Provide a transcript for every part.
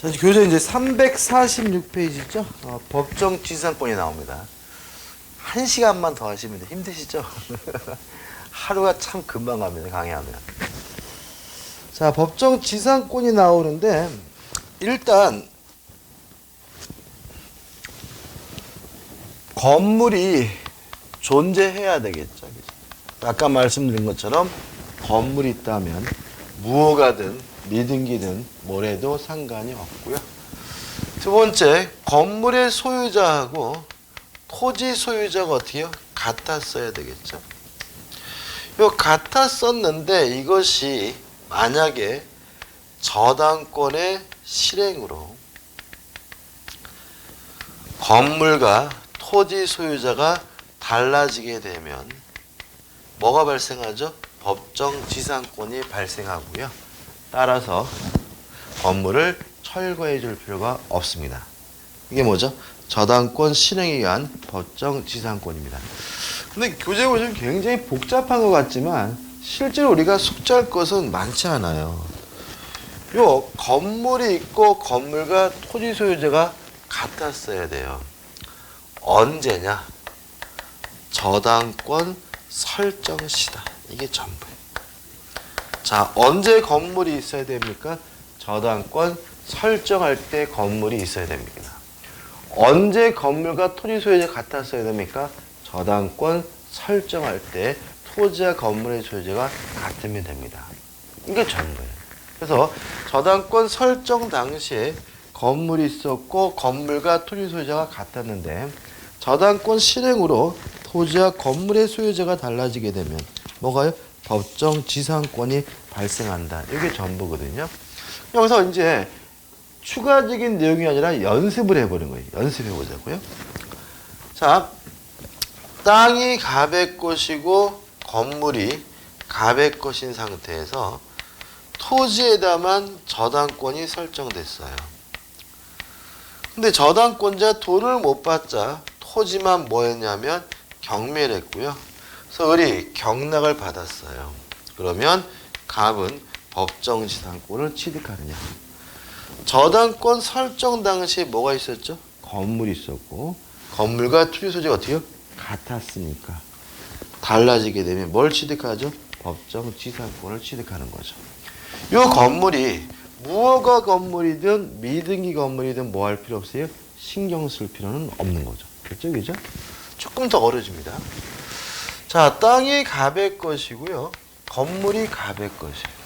자, 교재 이제 346페이지죠? 법정 지상권이 나옵니다. 1시간만 더 하시면 힘드시죠? 하루가 참 금방 갑니다, 강의하면. 자, 법정 지상권이 나오는데, 일단, 건물이 존재해야 되겠죠. 아까 말씀드린 것처럼, 건물이 있다면, 무허가든, 미등기든 뭐래도 상관이 없고요. 두 번째, 건물의 소유자하고 토지 소유자가 어떻게요? 같았어야 되겠죠. 요 같았었는데 이것이 만약에 저당권의 실행으로 건물과 토지 소유자가 달라지게 되면 뭐가 발생하죠? 법정 지상권이 발생하고요. 따라서 건물을 철거해 줄 필요가 없습니다. 이게 뭐죠? 저당권 실행에 의한 법정 지상권입니다. 근데 교재 보시면 굉장히 복잡한 것 같지만 실제로 우리가 숙지할 것은 많지 않아요. 요 건물이 있고 건물과 토지 소유자가 같았어야 돼요. 언제냐? 저당권 설정 시다. 이게 전부예요. 자, 언제 건물이 있어야 됩니까? 저당권 설정할 때 건물이 있어야 됩니다. 언제 건물과 토지 소유자가 같았어야 됩니까? 저당권 설정할 때 토지와 건물의 소유자가 같으면 됩니다. 이게 전부예요. 그래서 저당권 설정 당시에 건물이 있었고 건물과 토지 소유자가 같았는데 저당권 실행으로 토지와 건물의 소유자가 달라지게 되면 뭐가요? 법정 지상권이 발생한다. 이게 전부거든요. 여기서 이제 추가적인 내용이 아니라 연습을 해보는 거예요. 연습해보자고요. 자, 땅이 갑의 것이고 건물이 갑의 것인 상태에서 토지에다만 저당권이 설정됐어요. 근데 저당권자 돈을 못 받자 토지만 뭐 했냐면 경매를 했고요. 그래서 을이 경락을 받았어요. 그러면 갑은 법정 지상권을 취득하느냐. 저당권 설정 당시에 뭐가 있었죠? 건물이 있었고 건물과 토지 소재가 어떻게 같았으니까 달라지게 되면 뭘 취득하죠? 법정 지상권을 취득하는 거죠. 이 건물이 무허가 건물이든 미등기 건물이든 뭐 할 필요 없어요? 신경 쓸 필요는 없는 거죠. 그렇죠? 그죠? 조금 더 어려집니다. 자, 땅이 갑의 것이고요. 건물이 갑의 것이에요.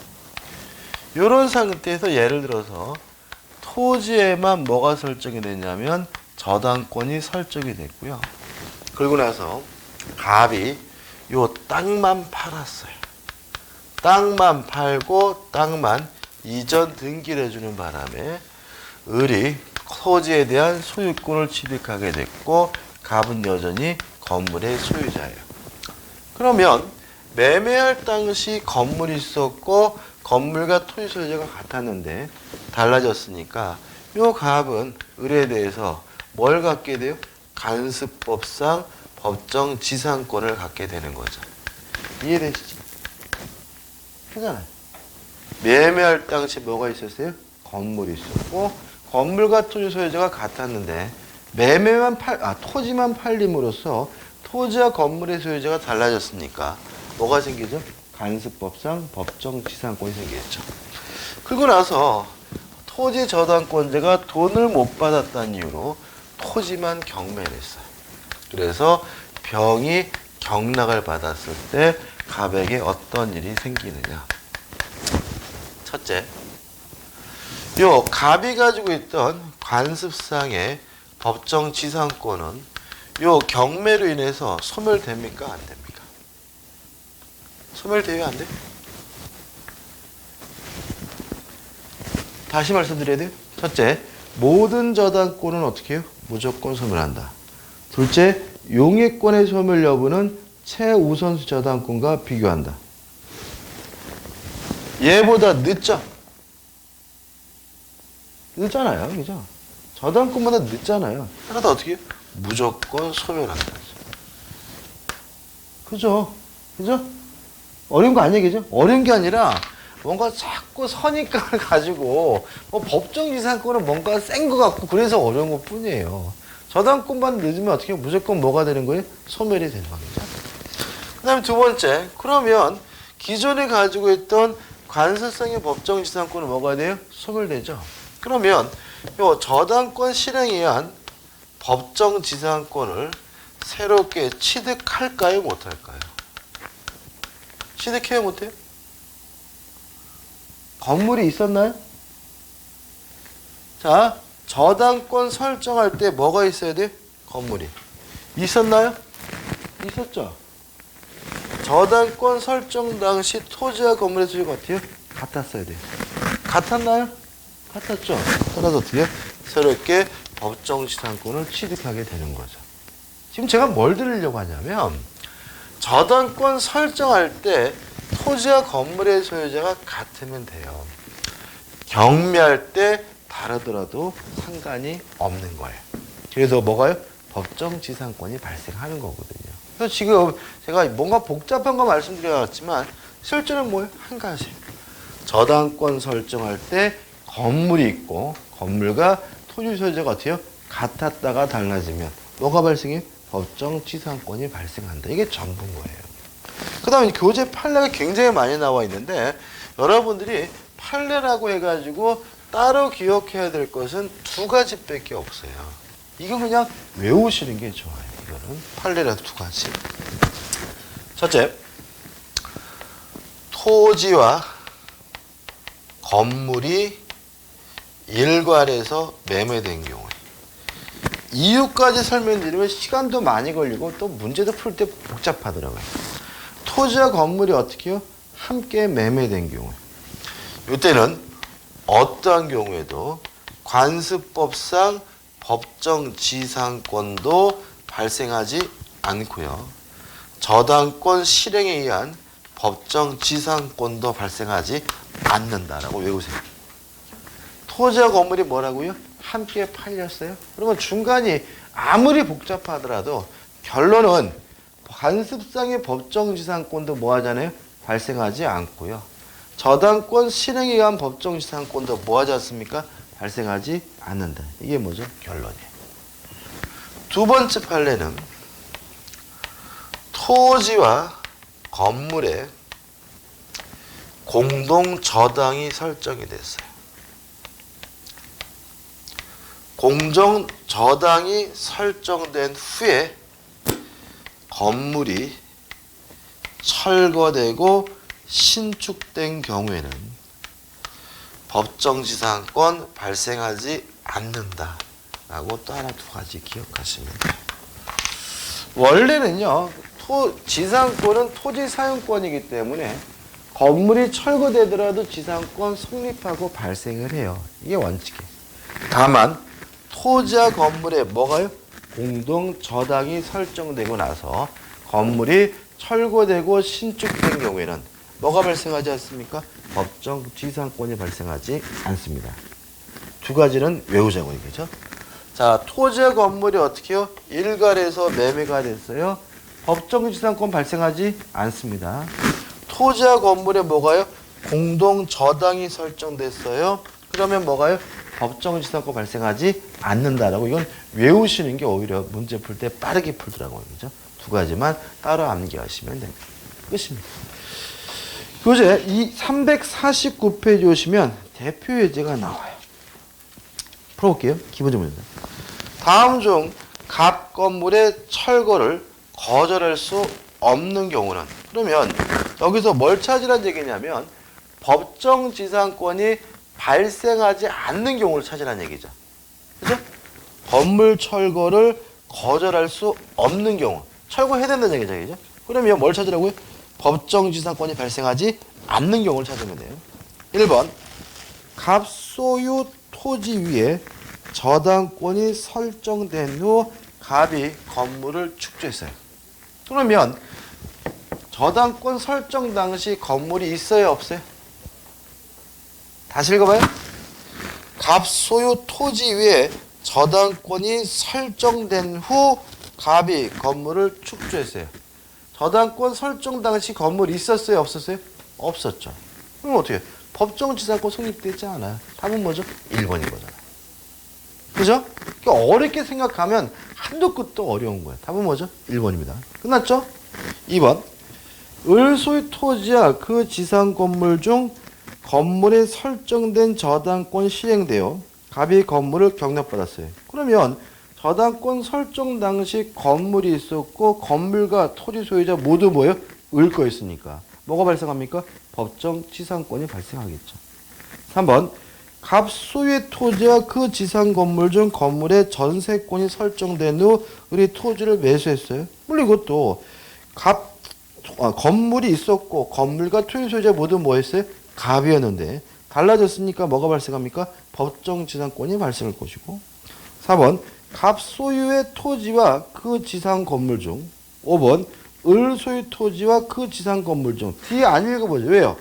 이런 상태에서 예를 들어서 토지에만 뭐가 설정이 됐냐면 저당권이 설정이 됐고요. 그리고 나서 갑이 요 땅만 팔았어요. 땅만 팔고 땅만 이전 등기를 해주는 바람에 을이 토지에 대한 소유권을 취득하게 됐고 갑은 여전히 건물의 소유자예요. 그러면 매매할 당시 건물이 있었고 건물과 토지 소유자가 같았는데 달라졌으니까 요 갑은 을에 대해서 뭘 갖게 돼요? 간습법상 법정 지상권을 갖게 되는 거죠. 이해되시죠? 그잖아요. 매매할 당시 뭐가 있었어요? 건물이 있었고 건물과 토지 소유자가 같았는데 토지만 팔림으로써 토지와 건물의 소유자가 달라졌으니까 뭐가 생기죠? 간습법상 법정 지상권이 생기겠죠. 그리고 나서 토지 저당권자가 돈을 못 받았다는 이유로 토지만 경매를 했어요. 그래서 병이 경락을 받았을 때 갑에게 어떤 일이 생기느냐. 첫째, 요 갑이 가지고 있던 관습상의 법정 지상권은 요 경매로 인해서 소멸됩니까? 안 됩니까? 소멸돼요? 안 돼요? 다시 말씀드려야 돼요. 첫째, 모든 저당권은 어떻게 해요? 무조건 소멸한다. 둘째, 용의권의 소멸 여부는 최우선수 저당권과 비교한다. 얘보다 늦죠? 늦잖아요. 그죠? 저당권보다 늦잖아요. 그러다 어떻게 해요? 무조건 소멸한다. 그죠? 그죠? 어려운 거 아니에요, 그죠? 어려운 게 아니라 뭔가 자꾸 선입관을 가지고 법정지상권은 뭔가 센 것 같고 그래서 어려운 것 뿐이에요. 저당권만 늦으면 어떻게 무조건 뭐가 되는 거예요? 소멸이 되는 겁니다. 그 다음에 두 번째, 그러면 기존에 가지고 있던 관습성의 법정지상권은 뭐가 돼요? 소멸되죠. 그러면 요 저당권 실행에 의한 법정지상권을 새롭게 취득할까요? 못할까요? 취득해요? 못해요? 건물이 있었나요? 자, 저당권 설정할 때 뭐가 있어야 돼요? 건물이. 있었나요? 있었죠. 저당권 설정 당시 토지와 건물의 소유가 어때요? 같았어야 돼요. 같았나요? 같았죠. 따라서 어떻게 해요? 새롭게 법정지상권을 취득하게 되는 거죠. 지금 제가 뭘 드리려고 하냐면 저당권 설정할 때 토지와 건물의 소유자가 같으면 돼요. 경매할 때 다르더라도 상관이 없는 거예요. 그래서 뭐가요? 법정지상권이 발생하는 거거든요. 그래서 지금 제가 뭔가 복잡한 거 말씀드렸지만 실제는 뭐예요? 한 가지. 저당권 설정할 때 건물이 있고 건물과 토지 소유자가 어때요? 같았다가 달라지면 뭐가 발생해요? 법정지상권이 발생한다. 이게 전부인 거예요. 그 다음에 교재 판례가 굉장히 많이 나와 있는데 여러분들이 판례라고 해가지고 따로 기억해야 될 것은 두 가지밖에 없어요. 이건 그냥 외우시는 게 좋아요. 이거는 판례라도 두 가지. 첫째, 토지와 건물이 일괄해서 매매된 경우에 이유까지 설명드리면 시간도 많이 걸리고 또 문제도 풀 때 복잡하더라고요. 토지와 건물이 어떻게 해요? 함께 매매된 경우에 이때는 어떠한 경우에도 관습법상 법정지상권도 발생하지 않고요. 저당권 실행에 의한 법정지상권도 발생하지 않는다라고 외우세요. 토지와 건물이 뭐라고요? 함께 팔렸어요. 그러면 중간이 아무리 복잡하더라도 결론은 관습상의 법정지상권도 뭐 하잖아요? 발생하지 않고요. 저당권 실행에 의한 법정지상권도 뭐 하지 않습니까? 발생하지 않는다. 이게 뭐죠? 결론이에요. 두 번째 판례는 토지와 건물에 공동 저당이 설정이 됐어요. 공정 저당이 설정된 후에 건물이 철거되고 신축된 경우에는 법정지상권 발생하지 않는다라고 또 하나 두 가지 기억하시면 돼요. 원래는요, 지상권은 토지 사용권이기 때문에 건물이 철거되더라도 지상권 성립하고 발생을 해요. 이게 원칙이에요. 다만 토지와 건물에 뭐가요? 공동 저당이 설정되고 나서 건물이 철거되고 신축된 경우에는 뭐가 발생하지 않습니까? 법정지상권이 발생하지 않습니다. 두 가지는 외우자고 얘기죠. 자, 토지와 건물이 어떻게 해요? 일괄해서 매매가 됐어요. 법정지상권 발생하지 않습니다. 토지와 건물에 뭐가요? 공동 저당이 설정됐어요. 그러면 뭐가요? 법정지상권 발생하지 않는다라고 이건 외우시는 게 오히려 문제 풀 때 빠르게 풀더라고요. 그죠? 두 가지만 따로 암기하시면 됩니다. 끝입니다. 교재 이 349페이지 오시면 대표 예제가 나와요. 풀어볼게요. 기본적 문제. 다음 중 갑 건물의 철거를 거절할 수 없는 경우는 그러면 여기서 뭘 찾으란 얘기냐면 법정지상권이 발생하지 않는 경우를 찾으라는 얘기죠. 그죠? 건물 철거를 거절할 수 없는 경우. 철거해야 된다는 얘기죠. 그죠? 그러면 뭘 찾으라고요? 법정지상권이 발생하지 않는 경우를 찾으면 돼요. 1번. 갑소유 토지 위에 저당권이 설정된 후 갑이 건물을 축조했어요. 그러면 저당권 설정 당시 건물이 있어요? 없어요? 다시 읽어봐요. 갑소유 토지 위에 저당권이 설정된 후 갑이 건물을 축조했어요. 저당권 설정 당시 건물이 있었어요? 없었어요? 없었죠. 그럼 어떻게 해요? 법정지상권 성립되지 않아요. 답은 뭐죠? 1번인 거잖아요. 그죠? 그러니까 어렵게 생각하면 한도 끝도 어려운 거예요. 답은 뭐죠? 1번입니다. 끝났죠? 2번. 을소의 토지와 그 지상 건물 중 건물에 설정된 저당권 실행되어 갑이 건물을 경락받았어요. 그러면 저당권 설정 당시 건물이 있었고 건물과 토지 소유자 모두 뭐예요? 을 거였으니까. 뭐가 발생합니까? 법정 지상권이 발생하겠죠. 3번. 갑 소유의 토지와 그 지상 건물 중 건물의 전세권이 설정된 후 을이 토지를 매수했어요. 물론 이것도 건물이 있었고 건물과 토지 소유자 모두 뭐 했어요? 갑이었는데 달라졌으니까 뭐가 발생합니까? 법정 지상권이 발생할 것이고. 4번. 갑 소유의 토지와 그 지상 건물 중. 5번. 을 소유 토지와 그 지상 건물 중. 뒤에 안 읽어보죠. 왜요?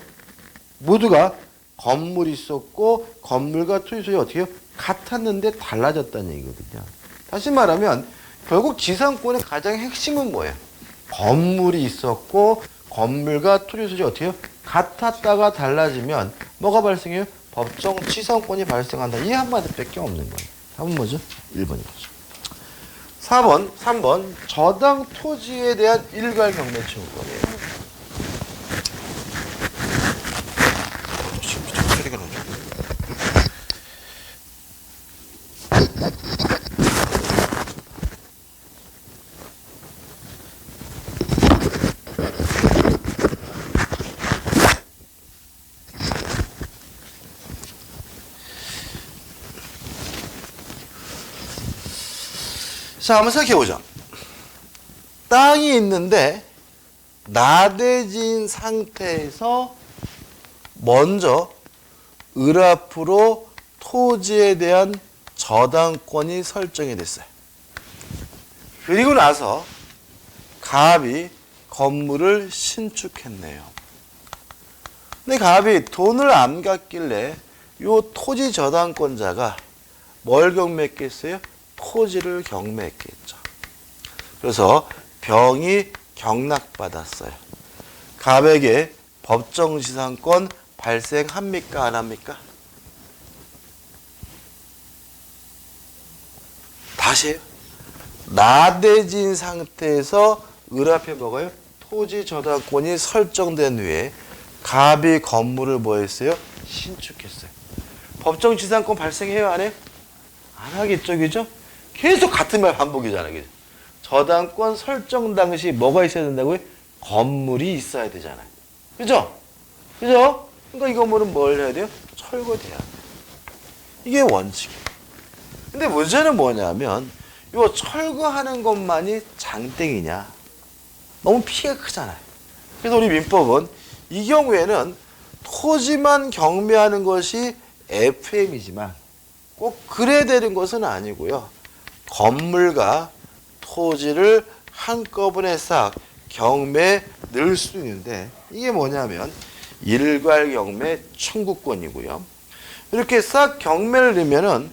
모두가 건물이 있었고 건물과 토지 소유가 어떻게 해요? 같았는데 달라졌다는 얘기거든요. 다시 말하면 결국 지상권의 가장 핵심은 뭐예요? 건물이 있었고 건물과 토지 소유가 어떻게 해요? 같았다가 달라지면 뭐가 발생해요? 법정 지상권이 발생한다. 이 한마디밖에 없는 거예요. 답은 뭐죠? 1번인 거죠. 3번 저당 토지에 대한 일괄 경매 청구권이에요. 소리가 나죠. 자, 한번 생각해보자. 땅이 있는데 나대진 상태에서 먼저 을 앞으로 토지에 대한 저당권이 설정이 됐어요. 그리고 나서 갑이 건물을 신축했네요. 근데 갑이 돈을 안 갚길래 요 토지 저당권자가 뭘 경매했겠어요? 토지를 경매했겠죠. 그래서 병이 경락받았어요. 갑에게 법정지상권 발생합니까? 안 합니까? 다시 해요. 나대진 상태에서 을 앞에 뭐가요? 토지 저당권이 설정된 후에 갑이 건물을 뭐 했어요? 신축했어요. 법정지상권 발생해요? 안 해요? 안 하겠죠, 그죠? 계속 같은 말 반복이잖아요, 그죠? 저당권 설정 당시 뭐가 있어야 된다고요? 건물이 있어야 되잖아요. 그죠? 그죠? 그러니까 이 건물은 뭘 해야 돼요? 철거돼야 돼요. 이게 원칙이에요. 근데 문제는 뭐냐면, 이 철거하는 것만이 장땡이냐? 너무 피해가 크잖아요. 그래서 우리 민법은 이 경우에는 토지만 경매하는 것이 FM이지만 꼭 그래야 되는 것은 아니고요. 건물과 토지를 한꺼번에 싹 경매에 넣을 수 있는데 이게 뭐냐면 일괄 경매 청구권이고요. 이렇게 싹 경매를 넣으면은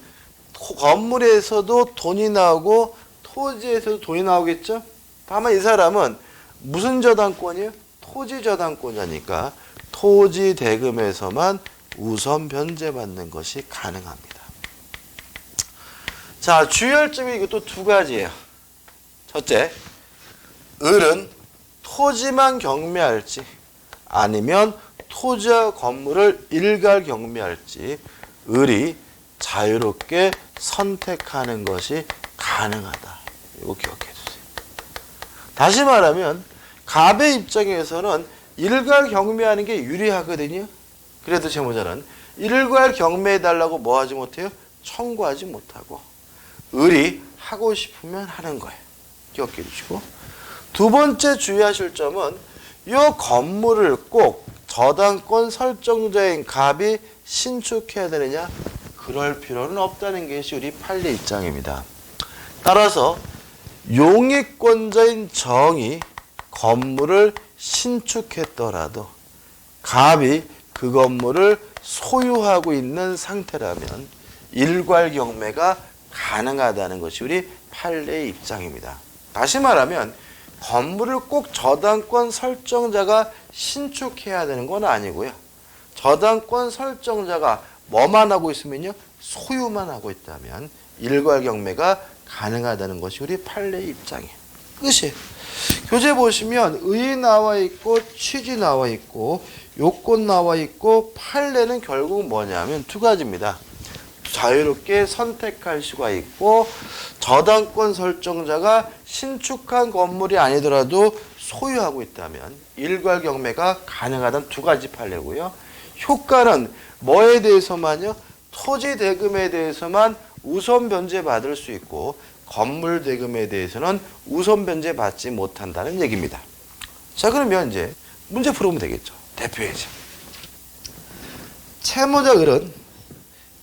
건물에서도 돈이 나오고 토지에서도 돈이 나오겠죠. 다만 이 사람은 무슨 저당권이에요? 토지 저당권자니까 토지 대금에서만 우선 변제받는 것이 가능합니다. 자, 주의할 점이 이것도 두 가지예요. 첫째, 을은 토지만 경매할지 아니면 토지와 건물을 일괄 경매할지 을이 자유롭게 선택하는 것이 가능하다. 이거 기억해 주세요. 다시 말하면 갑의 입장에서는 일괄 경매하는 게 유리하거든요. 그래도 제보자는 일괄 경매해달라고 뭐 하지 못해요? 청구하지 못하고 을이 하고 싶으면 하는 거예요. 기억해 주시고. 두 번째 주의하실 점은 이 건물을 꼭 저당권 설정자인 갑이 신축해야 되느냐? 그럴 필요는 없다는 것이 우리 판례 입장입니다. 따라서 용익권자인 정이 건물을 신축했더라도 갑이 그 건물을 소유하고 있는 상태라면 일괄 경매가 가능하다는 것이 우리 판례의 입장입니다. 다시 말하면 건물을 꼭 저당권 설정자가 신축해야 되는 건 아니고요. 저당권 설정자가 뭐만 하고 있으면요? 소유만 하고 있다면 일괄경매가 가능하다는 것이 우리 판례의 입장이에요. 끝이에요. 교재 보시면 의 나와 있고 취지 나와 있고 요건 나와 있고 판례는 결국 뭐냐면 두 가지입니다. 자유롭게 선택할 수가 있고 저당권 설정자가 신축한 건물이 아니더라도 소유하고 있다면 일괄경매가 가능하다는 두 가지 판례고요. 효과는 뭐에 대해서만요? 토지 대금에 대해서만 우선 변제 받을 수 있고 건물 대금에 대해서는 우선 변제 받지 못한다는 얘기입니다. 자, 그러면 이제 문제 풀어보면 되겠죠. 대표해서 채무자들은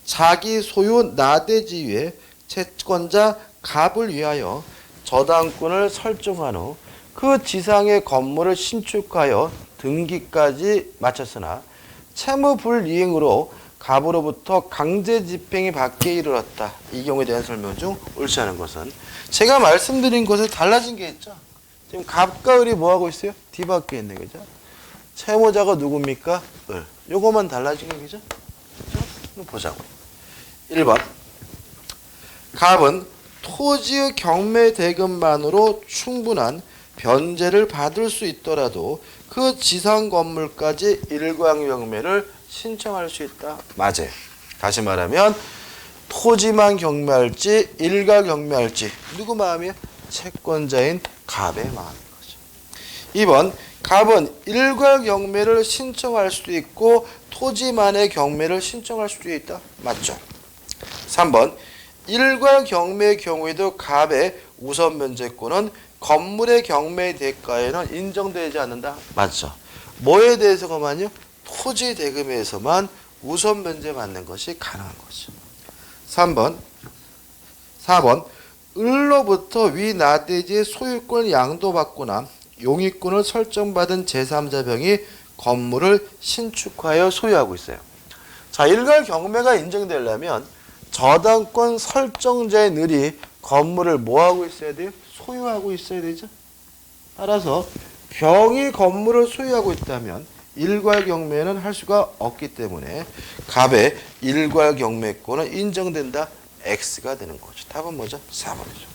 자기 소유 나대지 위에 채권자 갑을 위하여 저당권을 설정한 후 그 지상의 건물을 신축하여 등기까지 마쳤으나 채무 불이행으로 갑으로부터 강제 집행이 받게 이르렀다. 이 경우에 대한 설명 중 옳지 않은 것은 제가 말씀드린 것에 달라진 게 있죠. 지금 갑과 을이 뭐 하고 있어요? 뒤바뀌어 있네, 그죠? 채무자가 누굽니까? 을. 요거만 달라진 게 그죠? 그럼 보자고. 1번. 갑은 토지의 경매 대금만으로 충분한 변제를 받을 수 있더라도 그 지상 건물까지 일괄경매를 신청할 수 있다. 맞아요. 다시 말하면 토지만 경매할지 일괄경매할지 누구 마음이야? 채권자인 갑의 마음인 거죠. 2번. 갑은 일괄경매를 신청할 수도 있고 토지만의 경매를 신청할 수도 있다. 맞죠. 3번. 일괄경매의 경우에도 갑의 우선 변제권은 건물의 경매 대가에는 인정되지 않는다. 맞죠. 뭐에 대해서만요? 토지 대금에서만 우선 변제 받는 것이 가능한 거죠. 4번. 을로부터 위 나대지의 소유권을 양도받거나 용익권을 설정받은 제3자 병이 건물을 신축하여 소유하고 있어요. 자, 일괄 경매가 인정되려면 저당권 설정자의 늘이 건물을 뭐하고 있어야 돼요? 소유하고 있어야 되죠. 따라서 병이 건물을 소유하고 있다면 일괄경매는 할 수가 없기 때문에 갑의 일괄경매권은 인정된다. X가 되는 거죠. 답은 뭐죠? 4번이죠.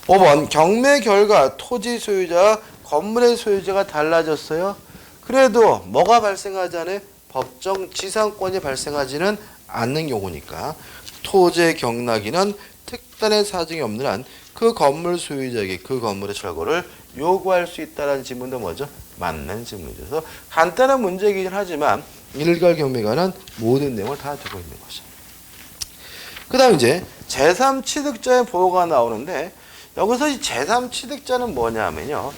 5번. 경매 결과 토지 소유자와 건물의 소유자가 달라졌어요. 그래도 뭐가 발생하잖아요? 법정 지상권이 발생하지는 않는 경우니까 토지의 경락이는 특단의 사정이 없는 한 그 건물 소유자에게 그 건물의 철거를 요구할 수 있다는 지문도 뭐죠? 맞는 지문이죠. 간단한 문제이긴 하지만 일괄경매가는 모든 내용을 다 두고 있는 거죠. 그 다음 이제 제3취득자의 보호가 나오는데 여기서 이 제3취득자는 뭐냐면요.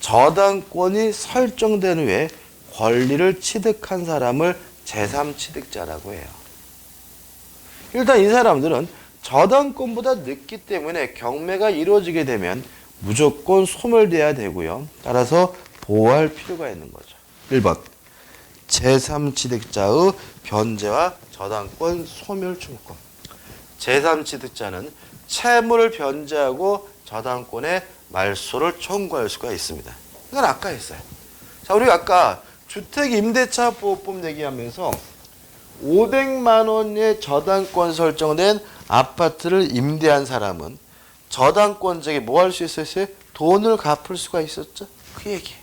저당권이 설정된 후에 권리를 취득한 사람을 제3취득자라고 해요. 일단 이 사람들은 저당권보다 늦기 때문에 경매가 이루어지게 되면 무조건 소멸돼야 되고요. 따라서 보호할 필요가 있는 거죠. 1번. 제3취득자의 변제와 저당권 소멸 충권. 제3취득자는 채무를 변제하고 저당권의 말소를 청구할 수가 있습니다. 이건 아까 했어요. 자, 우리 아까 주택임대차 보호법 얘기하면서 500만 원의 저당권 설정된 아파트를 임대한 사람은 저당권자에게 뭐 할 수 있었어요? 돈을 갚을 수가 있었죠. 그 얘기.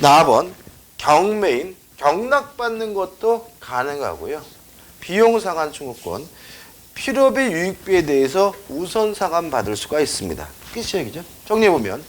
4번. 경매인 경락받는 것도 가능하고요. 비용 상환 청구권, 필요비 유익비에 대해서 우선 상환 받을 수가 있습니다. 끝이 얘기죠. 정리해보면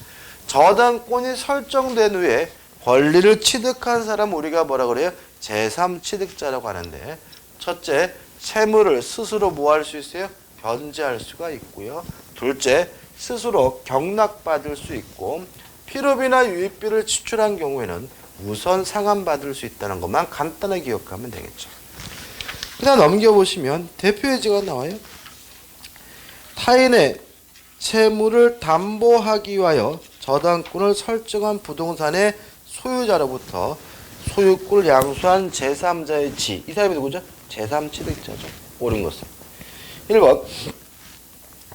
저당권이 설정된 후에 권리를 취득한 사람 우리가 뭐라 그래요? 제3취득자라고 하는데 첫째, 채무를 스스로 뭐 할 수 있어요? 변제할 수가 있고요. 둘째, 스스로 경락받을 수 있고 필요비나 유익비를 지출한 경우에는 우선 상환받을 수 있다는 것만 간단하게 기억하면 되겠죠. 그다음 넘겨보시면 대표 예제가 나와요. 타인의 채무를 담보하기 위하여 저당권을 설정한 부동산의 소유자로부터 소유권을 양수한 제3자의 지. 이 사람이 누구죠? 제3취득자죠. 옳은 것은. 1번.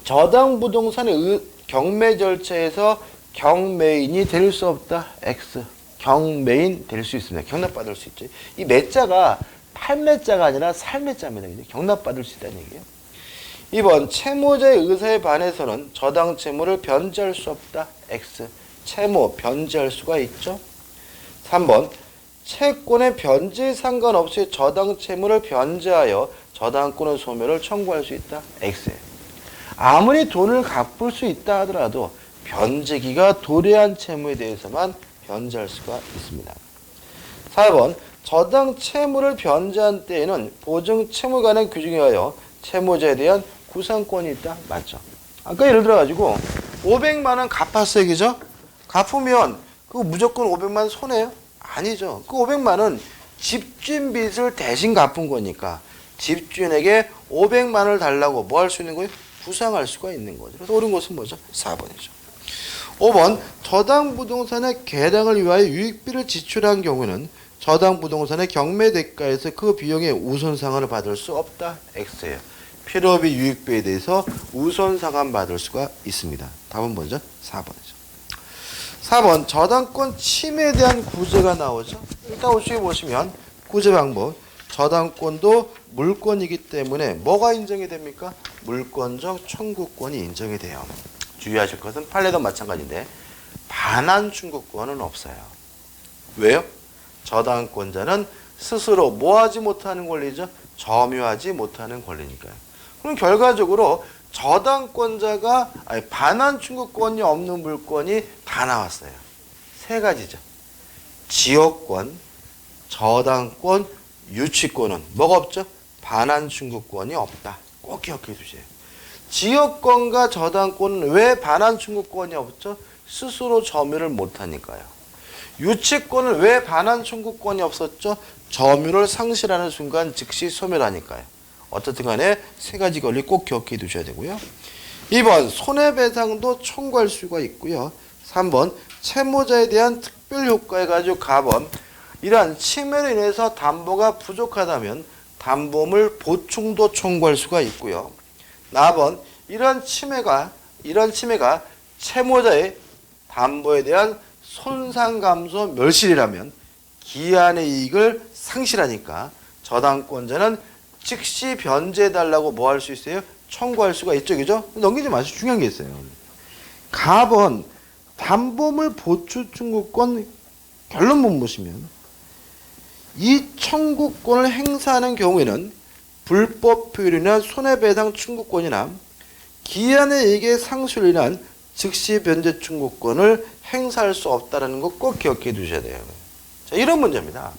저당 부동산의 경매 절차에서 경매인이 될 수 없다. X. 경매인 될 수 있습니다. 경납받을 수 있죠. 이 매자가 팔매자가 아니라 살매자입니다. 경납받을 수 있다는 얘기예요. 2번 채무자의 의사에 반해서는 저당 채무를 변제할 수 없다. X. 채무 변제할 수가 있죠. 3번 채권의 변제에 상관없이 저당 채무를 변제하여 저당권의 소멸을 청구할 수 있다. X. 아무리 돈을 갚을 수 있다 하더라도 변제기가 도래한 채무에 대해서만 변제할 수가 있습니다. 4번 저당 채무를 변제한 때에는 보증 채무 관한 규정에 의하여 채무자에 대한 구상권이 있다. 맞죠? 아까 예를 들어가지고 500만 원 갚았어요. 그죠? 갚으면 그거 무조건 500만 원 손해요? 아니죠. 그 500만 원 집주인 빚을 대신 갚은 거니까 집주인에게 500만 원을 달라고 뭐 할 수 있는 거예요? 구상할 수가 있는 거죠. 그래서 옳은 것은 뭐죠? 4번이죠. 5번 저당 부동산의 개량을 위하여 유익비를 지출한 경우는 저당 부동산의 경매 대가에서 그 비용의 우선 상환을 받을 수 없다. X예요. 필요비 유익비에 대해서 우선 상환 받을 수가 있습니다. 답은 뭐죠? 4번이죠. 4번 저당권 침해에 대한 구제가 나오죠. 일단 우측에 보시면 구제 방법. 저당권도 물권이기 때문에 뭐가 인정이 됩니까? 물권적 청구권이 인정이 돼요. 주의하실 것은 판례도 마찬가지인데 반환 청구권은 없어요. 왜요? 저당권자는 스스로 뭐하지 못하는 권리죠? 점유하지 못하는 권리니까요. 그럼 결과적으로 저당권자가 반환 청구권이 없는 물건이 다 나왔어요. 세 가지죠. 지역권, 저당권, 유치권은 뭐가 없죠? 반환 청구권이 없다. 꼭 기억해 주세요. 지역권과 저당권은 왜 반환 청구권이 없죠? 스스로 점유를 못하니까요. 유치권은 왜 반환 청구권이 없었죠? 점유를 상실하는 순간 즉시 소멸하니까요. 어쨌든 간에 세 가지 권리 꼭 기억해 두셔야 되고요. 2번 손해배상도 청구할 수가 있고요. 3번 채무자에 대한 특별효과에 가지고 가번 이러한 침해로 인해서 담보가 부족하다면 담보물 보충도 청구할 수가 있고요. 4번 이런 침해가 채무자의 담보에 대한 손상 감소 멸실이라면 기한의 이익을 상실하니까 저당권자는 즉시 변제해달라고 뭐 할 수 있어요? 청구할 수가 있죠. 그죠? 넘기지 마시고 중요한 게 있어요. 가번 담보물 보충 청구권 결론문 보시면 이 청구권을 행사하는 경우에는 불법 표현이나 손해배상 청구권이나 기한의 이익의 상실로 인한 즉시 변제 청구권을 행사할 수 없다는 거 꼭 기억해 두셔야 돼요. 자, 이런 문제입니다.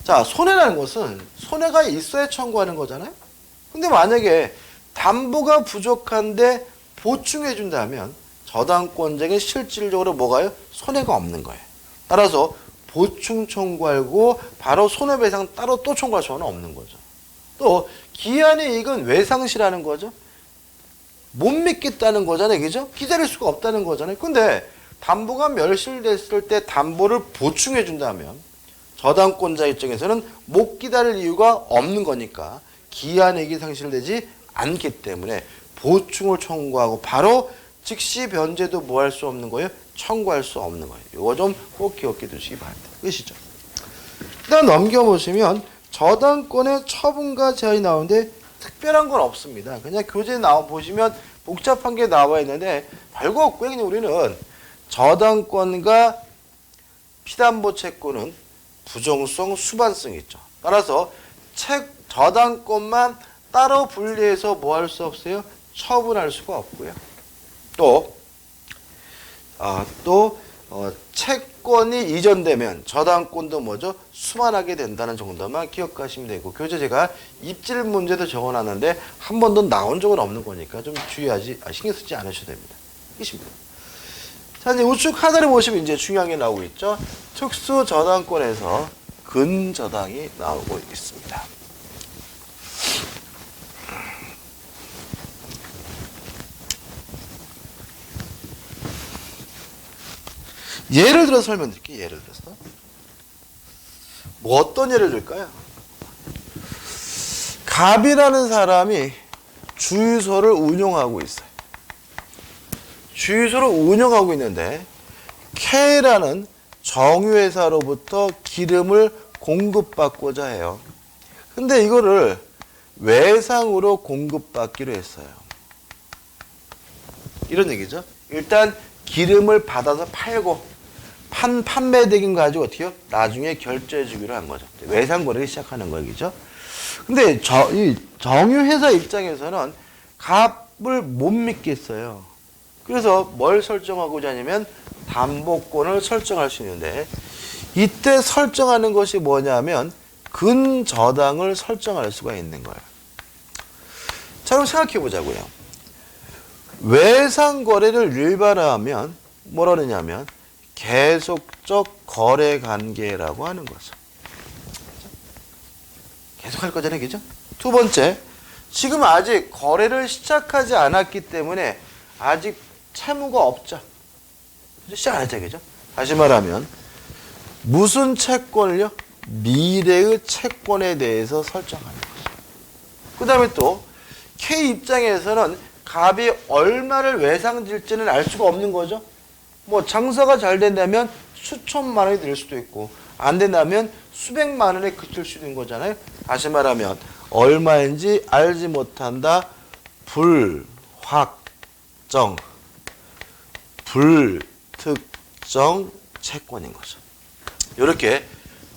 자, 손해라는 것은 손해가 있어야 청구하는 거잖아요. 근데 만약에 담보가 부족한데 보충해 준다면 저당권자에게 실질적으로 뭐가요? 손해가 없는 거예요. 따라서 보충 청구하고 바로 손해배상 따로 또 청구할 수는 없는 거죠. 또 기한의 이익은 왜 상실하는 거죠? 못 믿겠다는 거잖아요. 그죠? 기다릴 수가 없다는 거잖아요. 근데 담보가 멸실됐을 때 담보를 보충해 준다면 저당권자 입장에서는 못 기다릴 이유가 없는 거니까 기한이익이 상실되지 않기 때문에 보충을 청구하고 바로 즉시 변제도 뭐 할 수 없는 거예요? 청구할 수 없는 거예요. 이거 좀 꼭 기억해 두시기 바랍니다. 끝이죠. 일단 넘겨보시면 저당권의 처분과 제한이 나오는데 특별한 건 없습니다. 그냥 교재 보시면 복잡한 게 나와 있는데 별거 없고요. 그냥 우리는 저당권과 피담보 채권은 부정성, 수반성이 있죠. 따라서 저당권만 따로 분리해서 뭐 할 수 없어요? 처분할 수가 없고요. 채권이 이전되면 저당권도 뭐죠? 수반하게 된다는 정도만 기억하시면 되고 교재 제가 입질 문제도 적어놨는데 한 번도 나온 적은 없는 거니까 좀 신경 쓰지 않으셔도 됩니다. 이십니다. 자, 이제 우측 하단에 보시면 이제 중요한 게 나오고 있죠. 특수 저당권에서 근저당이 나오고 있습니다. 예를 들어서 설명드릴게요. 예를 들어서. 뭐 어떤 예를 들까요? 갑이라는 사람이 주유소를 운영하고 있어요. 주유소를 운영하고 있는데 K라는 정유회사로부터 기름을 공급받고자 해요. 근데 이거를 외상으로 공급받기로 했어요. 이런 얘기죠. 일단 기름을 받아서 팔고 판매되긴 가지고 어떻게요? 나중에 결제해 주기로 한 거죠. 외상 거래를 시작하는 거죠. 근데 이 정유회사 입장에서는 값을 못 믿겠어요. 그래서 뭘 설정하고자 하냐면 담보권을 설정할 수 있는데 이때 설정하는 것이 뭐냐면 근저당을 설정할 수가 있는 거예요. 자, 그럼 생각해 보자고요. 외상 거래를 일반화하면 뭐라 그러냐면 계속적 거래 관계라고 하는 거죠. 계속 할 거잖아요. 그죠? 두 번째, 지금 아직 거래를 시작하지 않았기 때문에 아직 채무가 없죠. 시작 안 했죠. 그죠? 다시 말하면 무슨 채권을요? 미래의 채권에 대해서 설정하는 거죠. 그 다음에 또 K 입장에서는 값이 얼마를 외상질지는 알 수가 없는 거죠. 뭐 장사가 잘 된다면 수천만 원이 될 수도 있고 안 된다면 수백만 원에 그칠 수 있는 거잖아요. 다시 말하면 얼마인지 알지 못한다. 불특정 채권인 거죠. 이렇게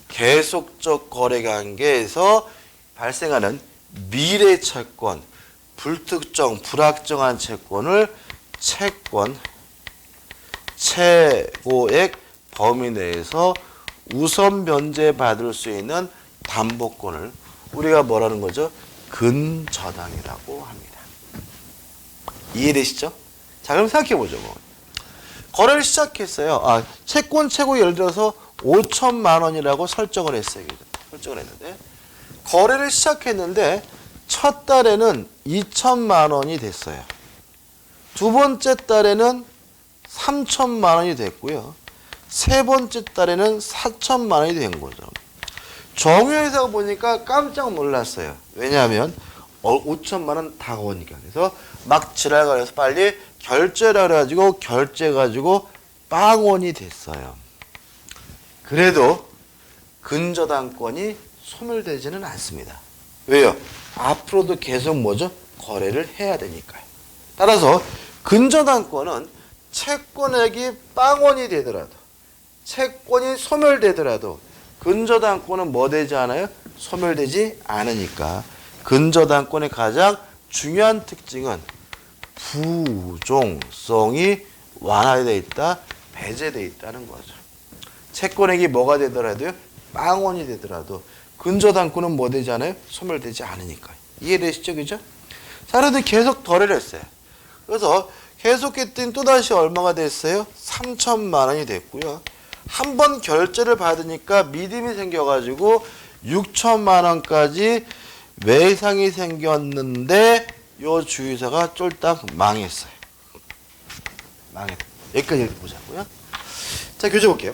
계속적 거래 관계에서 발생하는 미래 채권, 불특정, 불확정한 채권을 채권 최고액 범위 내에서 우선 변제받을 수 있는 담보권을 우리가 뭐라는 거죠? 근저당이라고 합니다. 이해되시죠? 자, 그럼 생각해 보죠. 거래를 시작했어요. 채권 최고 예를 들어서 5천만 원이라고 설정을 했어요. 설정을 했는데 거래를 시작했는데 첫 달에는 2천만 원이 됐어요. 두 번째 달에는 3천만 원이 됐고요. 세 번째 달에는 4천만 원이 된 거죠. 정유회사가 보니까 깜짝 놀랐어요. 왜냐하면 5천만 원 다가오니까. 그래서 막 지랄거려서 빨리 결제를 해가지고 결제해가지고 빵원이 됐어요. 그래도 근저당권이 소멸되지는 않습니다. 왜요? 앞으로도 계속 뭐죠? 거래를 해야 되니까요. 따라서 근저당권은 채권액이 빵원이 되더라도 채권이 소멸되더라도 근저당권은 뭐 되지 않아요? 소멸되지 않으니까 근저당권의 가장 중요한 특징은 부종성이 완화되어 있다, 배제되어 있다는 거죠. 채권액이 뭐가 되더라도요? 빵원이 되더라도 근저당권은 뭐 되지 않아요? 소멸되지 않으니까. 이해되시죠? 그죠? 자, 그래도 계속 거래를 했어요. 그래서 계속했더니 또다시 얼마가 됐어요? 3천만 원이 됐고요. 한 번 결제를 받으니까 믿음이 생겨가지고 6천만 원까지 외상이 생겼는데 요 주유사가 쫄딱 망했어요. 망했다. 여기까지 보자고요. 자, 교재 볼게요.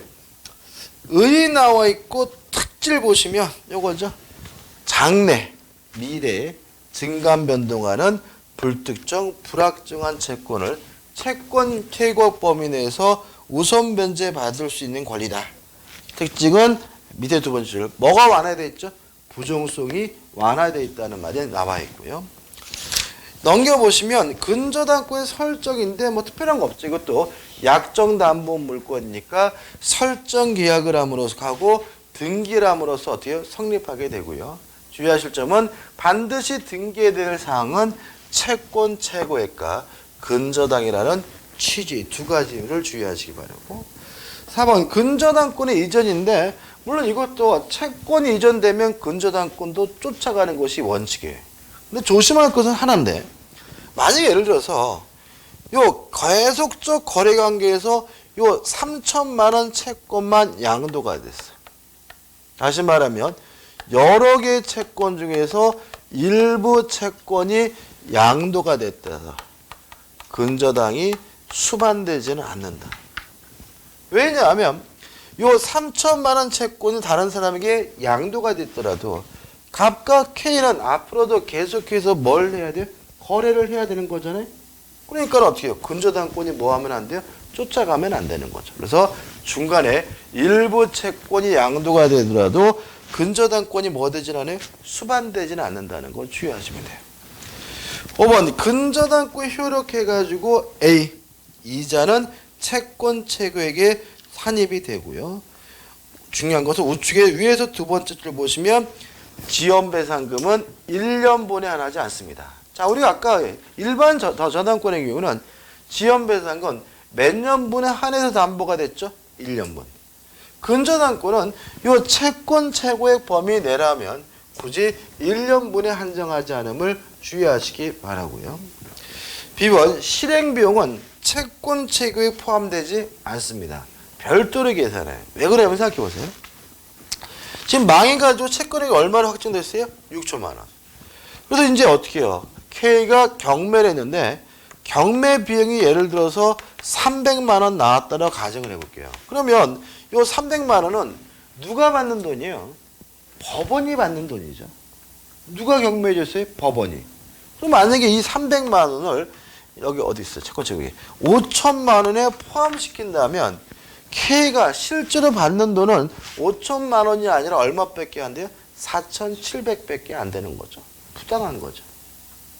의 나와 있고 특질 보시면 요거죠. 장래, 미래에 증감 변동하는 불특정, 불확정한 채권을 채권 퇴거 범위 내에서 우선 변제 받을 수 있는 권리다. 특징은 밑에 두 번째 줄 뭐가 완화되어 있죠? 부종성이 완화되어 있다는 말이 나와 있고요. 넘겨보시면 근저당권의 설정인데 뭐 특별한 거 없죠. 이것도 약정담보 물권이니까 설정 계약을 함으로써 하고 등기를 함으로써 어떻게 성립하게 되고요. 주의하실 점은 반드시 등기해야 될 사항은 채권 최고액과 근저당이라는 취지 두 가지를 주의하시기 바라고. 4번 근저당권의 이전인데 물론 이것도 채권이 이전되면 근저당권도 쫓아가는 것이 원칙이에요. 근데 조심할 것은 하나인데 만약에 예를 들어서 요 계속적 거래 관계에서 요 3천만 원 채권만 양도가 됐어요. 다시 말하면 여러 개의 채권 중에서 일부 채권이 양도가 됐다. 근저당이 수반되지는 않는다. 왜냐하면 요 3천만 원 채권이 다른 사람에게 양도가 됐더라도 값과 K는 앞으로도 계속해서 뭘 해야 돼요? 거래를 해야 되는 거잖아요. 그러니까 어떻게 해요? 근저당권이 뭐 하면 안 돼요? 쫓아가면 안 되는 거죠. 그래서 중간에 일부 채권이 양도가 되더라도 근저당권이 뭐 되진 않아요? 수반되지는 않는다는 걸 주의하시면 돼요. 5번 근저당권 효력해가지고 A 이자는 채권 채권에게 산입이 되고요. 중요한 것은 우측에 위에서 두 번째 줄 보시면 지연배상금은 1년분에 한하지 않습니다. 자, 우리가 아까 일반 저당권의 경우는 지연배상은 몇 년분에 한해서 담보가 됐죠? 1년분. 근저당권은 이 채권 최고액 범위 내라면 굳이 1년분에 한정하지 않음을 주의하시기 바라고요. B번 실행비용은 채권 최고액 포함되지 않습니다. 별도로 계산해요. 왜 그러냐면 생각해보세요. 지금 망해가지고 채권액이 얼마나 확정됐어요? 6천만 원. 그래서 이제 어떻게 해요? K가 경매를 했는데 경매 비용이 예를 들어서 300만 원 나왔다고 가정을 해볼게요. 그러면 이 300만 원은 누가 받는 돈이에요? 법원이 받는 돈이죠. 누가 경매해 줬어요? 법원이. 그럼 만약에 이 300만 원을 여기 어디 있어요? 채권 채권이 5천만 원에 포함시킨다면 K가 실제로 받는 돈은 5천만 원이 아니라 얼마밖에 안 돼요? 4,700밖에 안 되는 거죠. 부당한 거죠.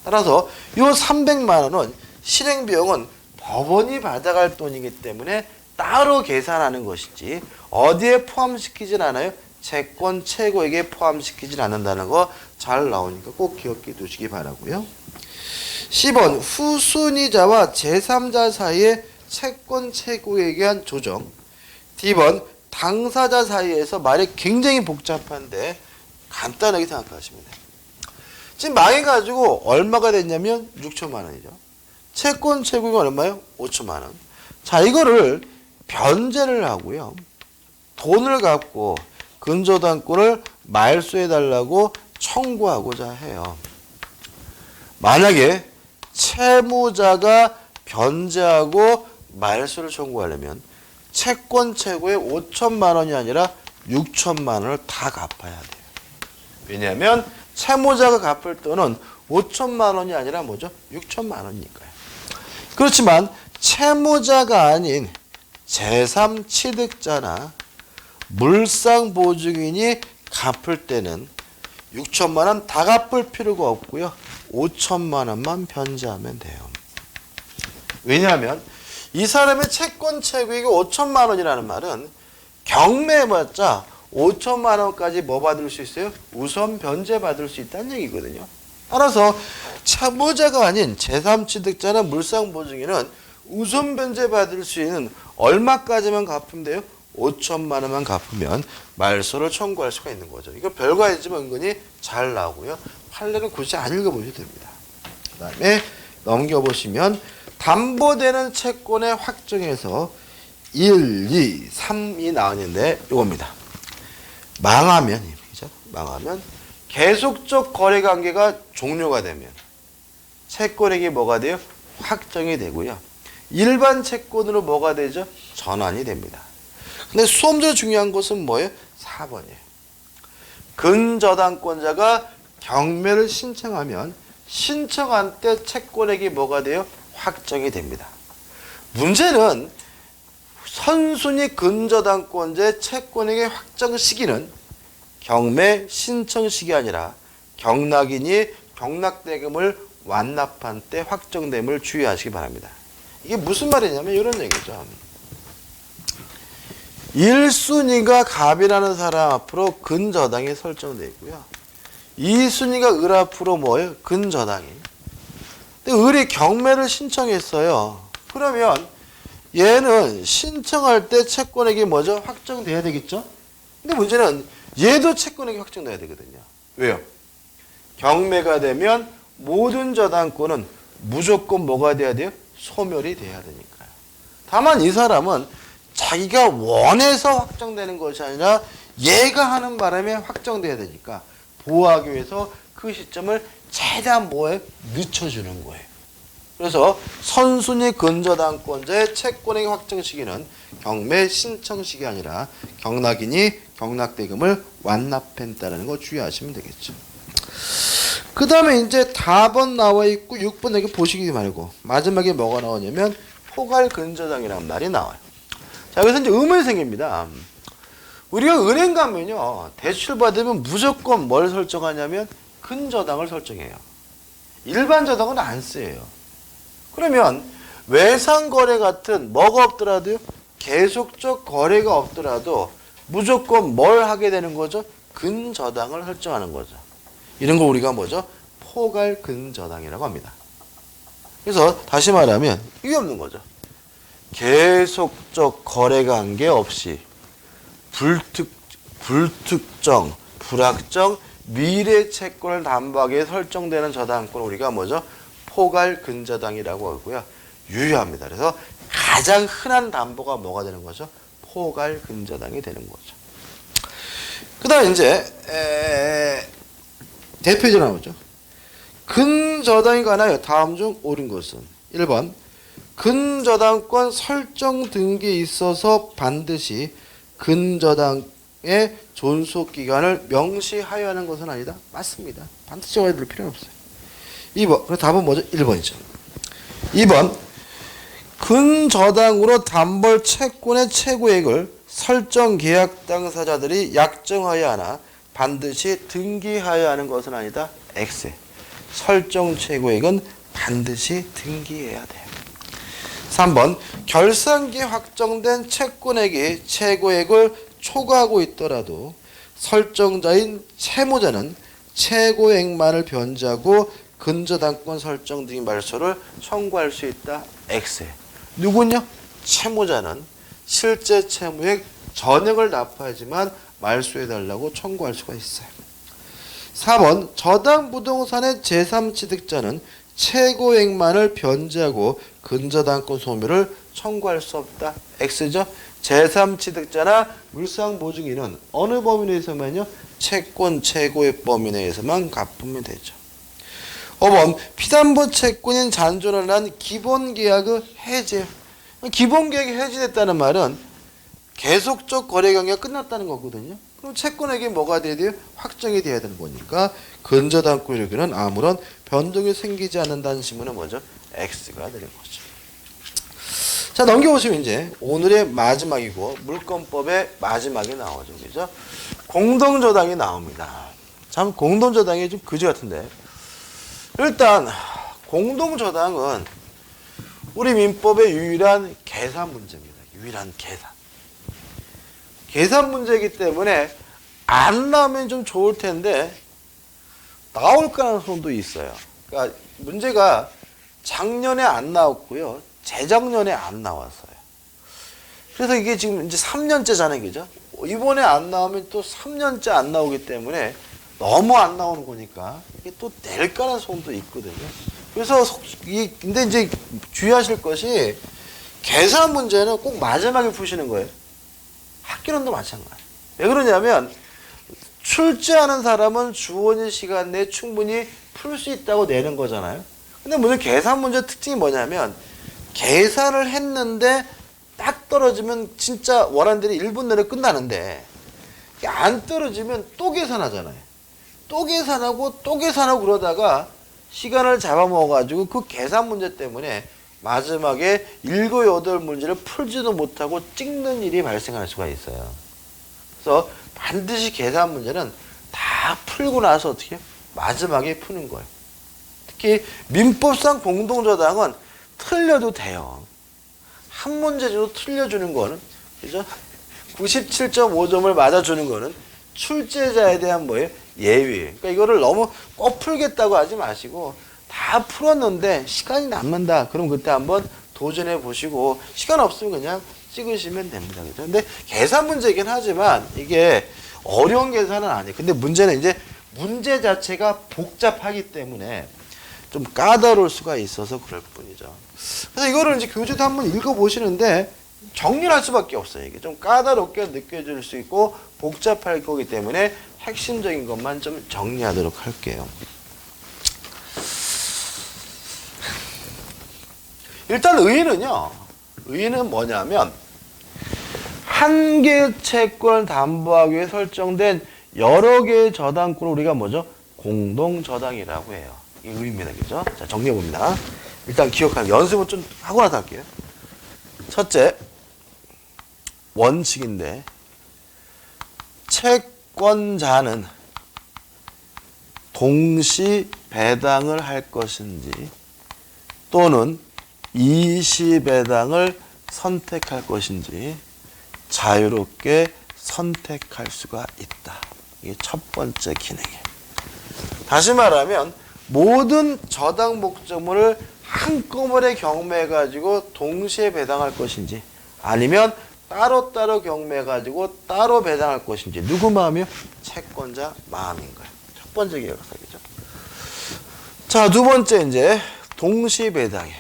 따라서 이 300만 원은 실행비용은 법원이 받아갈 돈이기 때문에 따로 계산하는 것이지 어디에 포함시키진 않아요? 채권 최고액에 포함시키진 않는다는 거 잘 나오니까 꼭 기억해 두시기 바라고요. 10번 후순위자와 제3자 사이의 채권 최고액에 대한 조정. D번 당사자 사이에서 말이 굉장히 복잡한데 간단하게 생각하시면 돼요. 지금 망해가지고 얼마가 됐냐면 6천만 원이죠. 채권 최고액은 얼마요? 5천만 원. 자, 이거를 변제를 하고요. 돈을 갖고 근저당권을 말소해달라고 청구하고자 해요. 만약에 채무자가 변제하고 말소를 청구하려면 채권 최고의 5천만 원이 아니라 6천만 원을 다 갚아야 돼요. 왜냐하면 채무자가 갚을 돈은 5천만 원이 아니라 뭐죠? 6천만 원이니까요. 그렇지만 채무자가 아닌 제3취득자나 물상보증인이 갚을 때는 6천만 원 다 갚을 필요가 없고요. 5천만 원만 변제하면 돼요. 왜냐하면 이 사람의 채권 최고액이 5천만 원이라는 말은 경매해봤자 5천만 원까지 뭐 받을 수 있어요? 우선 변제 받을 수 있다는 얘기거든요. 따라서 채무자가 아닌 제3취득자나 물상보증인은 우선 변제 받을 수 있는 얼마까지만 갚으면 돼요? 5천만 원만 갚으면 말소를 청구할 수가 있는 거죠. 이거 별거 아니지만 은근히 잘 나오고요. 판례는 굳이 안 읽어보셔도 됩니다. 그 다음에 넘겨보시면 담보되는 채권의 확정에서 1, 2, 3이 나왔는데 이겁니다. 망하면 계속적 거래관계가 종료가 되면 채권액이 뭐가 돼요? 확정이 되고요. 일반 채권으로 뭐가 되죠? 전환이 됩니다. 근데 수험적으로 중요한 것은 뭐예요? 4번이에요. 근저당권자가 경매를 신청하면 신청한 때 채권액이 뭐가 돼요? 확정이 됩니다. 문제는 선순위 근저당권자의 채권액의 확정 시기는 경매 신청 시기 아니라 경락인이 경락대금을 완납한 때 확정됨을 주의하시기 바랍니다. 이게 무슨 말이냐면 이런 얘기죠. 1순위가 갑이라는 사람 앞으로 근저당이 설정되어 있고요. 2순위가 을 앞으로 뭐예요? 근저당이. 근데 을이 경매를 신청했어요. 그러면 얘는 신청할 때 채권액이 뭐죠? 확정돼야 되겠죠? 근데 문제는 얘도 채권액이 확정돼야 되거든요. 왜요? 경매가 되면 모든 저당권은 무조건 뭐가 돼야 돼요? 소멸이 돼야 되니까요. 다만 이 사람은 자기가 원해서 확정되는 것이 아니라 얘가 하는 바람에 확정돼야 되니까 보호하기 위해서 그 시점을 최대한 뭐에 늦춰주는 거예요. 그래서 선순위 근저당권자의 채권액 확정 시기는 경매 신청 시기 아니라 경락인이 경락대금을 완납했다는 거 주의하시면 되겠죠. 그 다음에 이제 4번 나와 있고 6번 여기 보시기 말고 마지막에 뭐가 나오냐면 포괄 근저당이라는 말이 나와요. 자, 여기서 이제 의문이 생깁니다. 우리가 은행 가면요, 대출 받으면 무조건 뭘 설정하냐면 근저당을 설정해요. 일반 저당은 안 쓰여요. 그러면 외상거래 같은 뭐가 없더라도요, 계속적 거래가 없더라도 무조건 뭘 하게 되는 거죠? 근저당을 설정하는 거죠. 이런 거 우리가 뭐죠? 포괄 근저당이라고 합니다. 그래서 다시 말하면 이게 없는 거죠. 계속적 거래 관계 없이 불특정, 불확정, 미래 채권을 담보하기 위해 설정되는 저당권을 우리가 뭐죠? 포괄 근저당이라고 하고요. 유효합니다. 그래서 가장 흔한 담보가 뭐가 되는 거죠? 포괄 근저당이 되는 거죠. 그 다음에 이제 대표적 나오죠. 근저당에 관하여 다음 중 옳은 것은 1번 근저당권 설정 등기에 있어서 반드시 근저당의 존속기간을 명시하여야 하는 것은 아니다. 맞습니다. 반드시 정해야 될 필요는 없어요. 2번. 그래서 답은 뭐죠? 1번이죠. 2번. 근저당으로 담볼 채권의 최고액을 설정 계약 당사자들이 약정하여야 하나 반드시 등기하여야 하는 것은 아니다. X. 설정 최고액은 반드시 등기해야 돼요. 3번. 결산기에 확정된 채권액이 최고액을 초과하고 있더라도 설정자인 채무자는 최고액만을 변제하고 근저당권 설정 등의 말소를 청구할 수 있다. X. 누군요? 채무자는 실제 채무액 전액을 납부하지만 말소해달라고 청구할 수가 있어요. 4번. 저당 부동산의 제3취득자는 최고액만을 변제하고 근저당권 소멸을 청구할 수 없다. X죠. 제3취득자나 물상보증인은 어느 범위 내에서만요? 채권 최고액 범위 내에서만 갚으면 되죠. 5번. 피담보 채권인 잔존을 한 기본계약의 해제. 기본계약이 해지됐다는 말은 계속적 거래관계가 끝났다는 거거든요. 그럼 채권액이 뭐가 돼야 돼요? 확정이 돼야 되는 거니까 근저당권 여기는 아무런 변동이 생기지 않는다는 지문은 뭐죠? X가 되는 거죠. 자, 넘겨보시면 이제 오늘의 마지막이고 물권법의 마지막이 나오죠. 그죠? 공동저당이 나옵니다. 참 공동저당이 좀 그지 같은데. 일단 공동저당은 우리 민법의 유일한 계산 문제입니다. 유일한 계산. 계산 문제이기 때문에 안 나오면 좀 좋을 텐데 나올 가능성도 있어요. 그러니까 문제가 작년에 안 나왔고요. 재작년에 안 나왔어요. 그래서 이게 지금 이제 3년째잖아요. 그죠? 이번에 안 나오면 또 3년째 안 나오기 때문에 너무 안 나오는 거니까 이게 또 낼 가능성도 있거든요. 그래서 근데 이제 주의하실 것이 계산 문제는 꼭 마지막에 푸시는 거예요. 학교론도 마찬가지. 왜 그러냐면 출제하는 사람은 주어진 시간 내에 충분히 풀 수 있다고 내는 거잖아요. 근데 문제 계산 문제 특징이 뭐냐면 계산을 했는데 딱 떨어지면 진짜 원하는 대로 1분 내로 끝나는데 안 떨어지면 또 계산하잖아요. 또 계산하고 또 계산하고 그러다가 시간을 잡아먹어가지고 그 계산 문제 때문에 마지막에 7, 8문제를 풀지도 못하고 찍는 일이 발생할 수가 있어요. 그래서 반드시 계산 문제는 다 풀고 나서 어떻게 마지막에 푸는 거예요. 특히 민법상 공동저당은 틀려도 돼요. 한 문제 정도 틀려주는 거는, 그죠? 97.5점을 맞아주는 거는 출제자에 대한 뭐예요? 예외예요. 그러니까 이거를 너무 꼭 풀겠다고 하지 마시고 다 풀었는데 시간이 남는다. 그럼 그때 한번 도전해 보시고 시간 없으면 그냥 찍으시면 됩니다. 그죠? 근데 계산 문제이긴 하지만 이게 어려운 계산은 아니에요. 근데 문제는 이제 문제 자체가 복잡하기 때문에 좀 까다로울 수가 있어서 그럴 뿐이죠. 그래서 이거를 이제 교재도 한번 읽어보시는데 정리를 할 수밖에 없어요. 이게 좀 까다롭게 느껴질 수 있고 복잡할 거기 때문에 핵심적인 것만 좀 정리하도록 할게요. 일단 의의는 뭐냐면 한 개의 채권을 담보하기 위해 설정된 여러 개의 저당권을 우리가 뭐죠? 공동저당이라고 해요. 이 의의입니다. 그죠? 자, 정리해봅니다. 일단 기억하는 연습은 좀 하고 나서 할게요. 첫째, 원칙인데 채권자는 동시 배당을 할 것인지 또는 이시 배당을 선택할 것인지 자유롭게 선택할 수가 있다. 이게 첫 번째 기능이에요. 다시 말하면 모든 저당 목적물을 한꺼번에 경매해가지고 동시에 배당할 것인지 아니면 따로따로 경매해가지고 따로 배당할 것인지 누구 마음이요? 채권자 마음인 거예요. 첫 번째 계약사기죠. 자, 두 번째 이제 동시 배당이에요.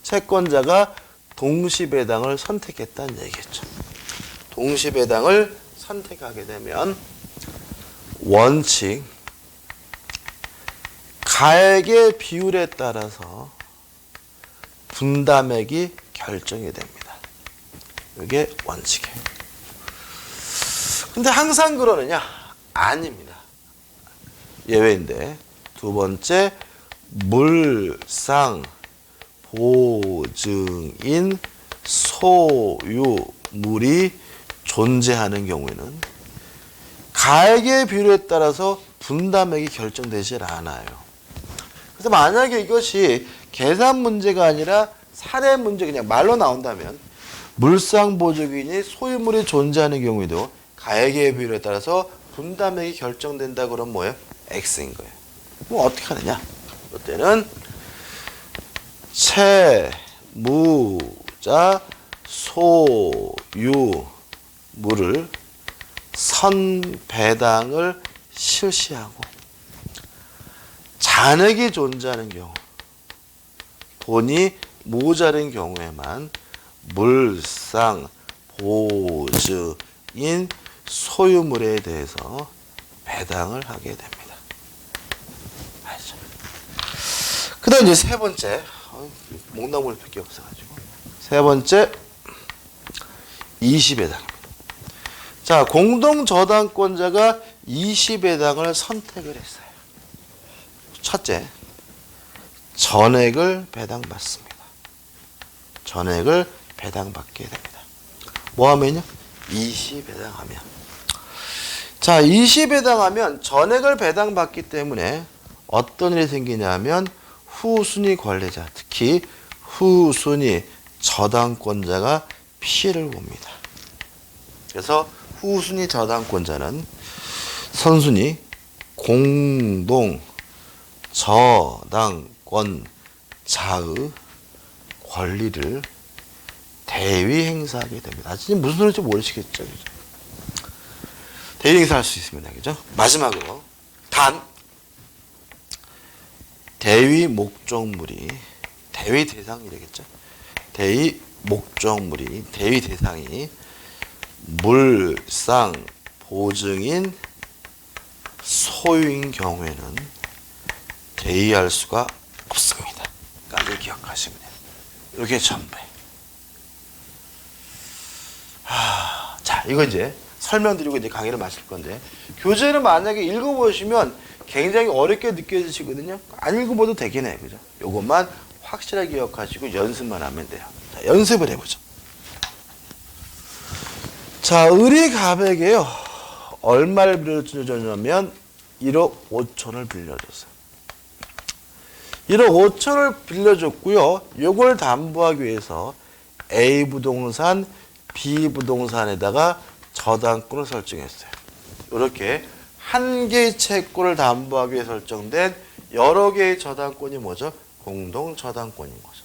채권자가 동시 배당을 선택했다는 얘기겠죠. 동시 배당을 선택하게 되면 원칙 가액의 비율에 따라서 분담액이 결정이 됩니다. 이게 원칙이에요. 근데 항상 그러느냐? 아닙니다. 예외인데 두 번째 물상 보증인 소유물이 존재하는 경우에는 가액의 비율에 따라서 분담액이 결정되질 않아요. 그래서 만약에 이것이 계산 문제가 아니라 사례 문제 그냥 말로 나온다면 물상 보증인이 소유물이 존재하는 경우에도 가액의 비율에 따라서 분담액이 결정된다 그러면 뭐예요? X인 거예요. 그럼 어떻게 하느냐? 이때는 채무자 소유물을 선배당을 실시하고 잔액이 존재하는 경우 돈이 모자른 경우에만 물상 보증인 소유물에 대해서 배당을 하게 됩니다. 알죠? 그 다음 이제 세 번째 목나물 밖에 없어가지고 세 번째 이시배당입니다. 자, 공동저당권자가 이시배당을 선택을 했어요. 첫째, 전액을 배당받습니다. 전액을 배당받게 됩니다. 뭐 하면요? 이시배당하면. 자, 이시배당하면 전액을 배당받기 때문에 어떤 일이 생기냐면 후순위 관리자, 특히 후순위 저당권자가 피해를 봅니다. 그래서 후순위 저당권자는 선순위 공동 저당권자의 권리를 대위 행사하게 됩니다. 지금 무슨 소리인지 모르시겠죠? 대위 행사할 수 있습니다. 그죠? 마지막으로 단 대위 목적물이 대위 대상이 되겠죠? 대위 목적물이 대위 대상이 물상 보증인 소유인 경우에는 대위할 수가 없습니다. 까지 기억하시면 돼요. 이게 전부예요. 자, 이거 이제 설명드리고 이제 강의를 마칠 건데 교재를 만약에 읽어보시면 굉장히 어렵게 느껴지시거든요. 안 읽어봐도 되긴 해요. 그죠? 요것만 확실하게 기억하시고 연습만 하면 돼요. 자, 연습을 해보죠. 자, 을이갑에게요. 얼마를 빌려줬냐면 1억 5천을 빌려줬어요. 1억 5천을 빌려줬고요. 요걸 담보하기 위해서 A 부동산, B 부동산에다가 저당권을 설정했어요. 이렇게 한 개의 채권을 담보하기 위해 설정된 여러 개의 저당권이 뭐죠? 공동 저당권인 거죠.